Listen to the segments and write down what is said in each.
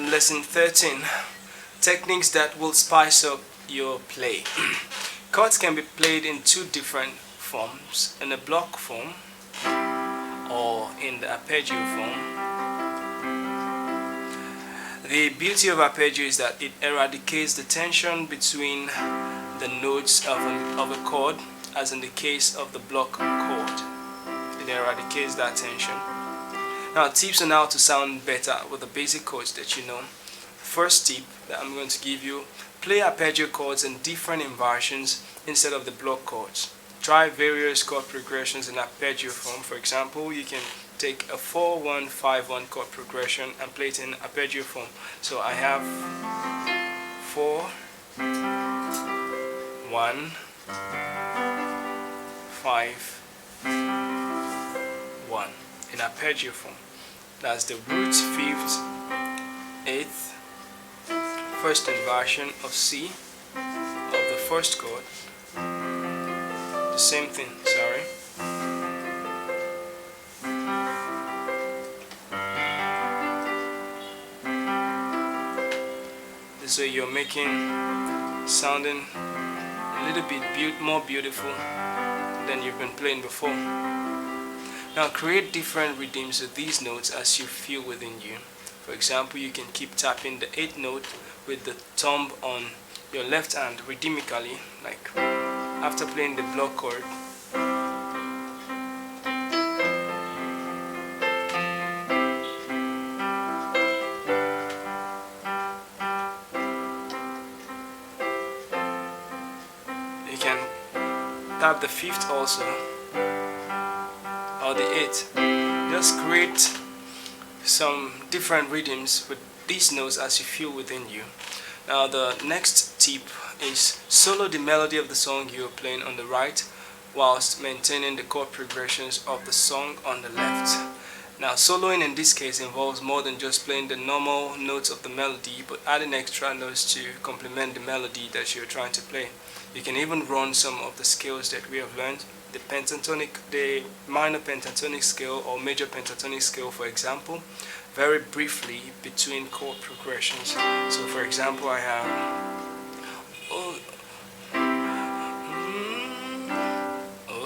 Lesson 13. Techniques that will spice up your play. Chords can be played in two different forms, in a block form or in the arpeggio form. The beauty of arpeggio is that it eradicates the tension between the notes of a chord, as in the case of the block chord. It eradicates that tension. Now, tips on how to sound better with the basic chords that you know. First tip that I'm going to give you: play arpeggio chords in different inversions instead of the block chords. Try various chord progressions in arpeggio form. For example, you can take a 4-1-5-1 chord progression and play it in arpeggio form. So I have 4 1 5 1 in arpeggio form. That's the root, fifth, eighth, first inversion of C of the first chord. The same thing, sorry. This way you're making sounding a little bit more beautiful than you've been playing before. Now create different rhythms with these notes as you feel within you. For example, you can keep tapping the 8th note with the thumb on your left hand rhythmically, like after playing the block chord. You can tap the 5th also, or the 8th. Just create some different rhythms with these notes as you feel within you. Now the next tip is solo the melody of the song you are playing on the right whilst maintaining the chord progressions of the song on the left. Now soloing in this case involves more than just playing the normal notes of the melody, but adding extra notes to complement the melody that you're trying to play. You can even run some of the scales that we have learned, the minor pentatonic scale or major pentatonic scale, for example, very briefly between chord progressions. So for example, I have oh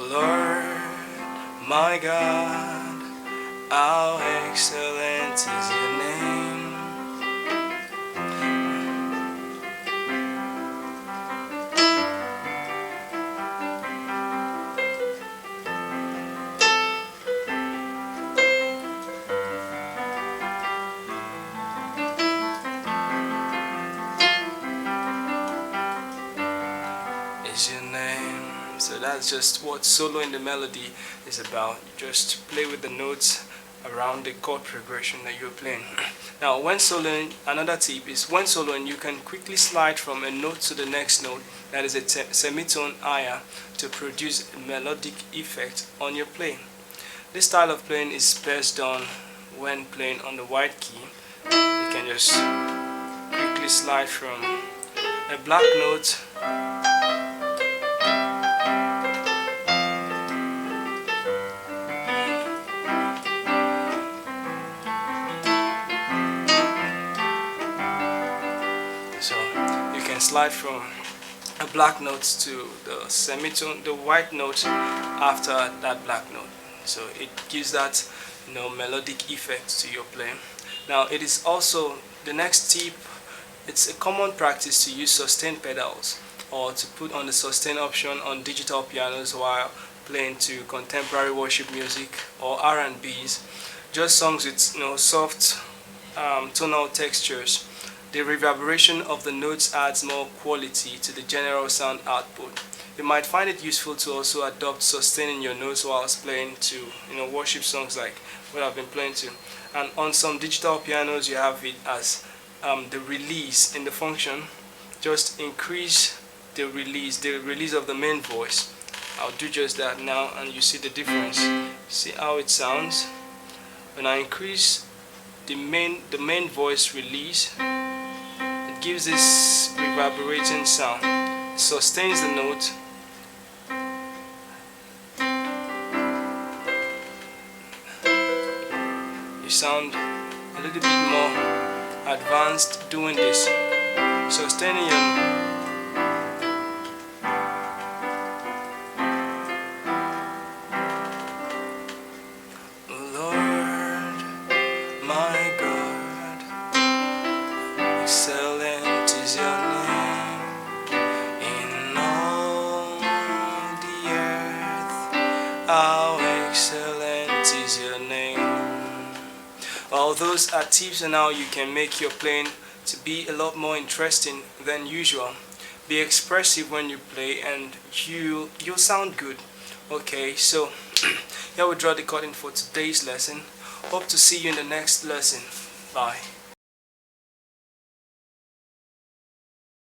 Lord my God, how excellent is your name. Is your name. So that's just what soloing the melody is about. You just play with the notes around the chord progression that you're playing. Now when soloing, another tip is when soloing you can quickly slide from a note to the next note, that is a semitone higher, to produce a melodic effect on your playing. This style of playing is best done when playing on the white key. You can just quickly slide from a black note slide from a black note to the semitone, the white note after that black note. So it gives that melodic effect to your playing. Now it is also the next tip. It's a common practice to use sustain pedals or to put on the sustain option on digital pianos while playing to contemporary worship music or R&Bs, just songs with soft tonal textures. The reverberation of the notes adds more quality to the general sound output. You might find it useful to also adopt sustaining your notes whilst playing to worship songs like what I've been playing to. And on some digital pianos you have it as the release in the function. Just increase the release of the main voice. I'll do just that now and you see the difference. See how it sounds when I increase the main voice release. Gives this reverberating sound, sustains the note, sound a little bit more advanced doing this. Sustaining your Lord, my God, excellent is your name in all the earth. How excellent is your name. All those are tips on how you can make your playing to be a lot more interesting than usual. Be expressive when you play and you'll sound good. Okay, so here we draw the curtain for today's lesson. Hope to see you in the next lesson. Bye.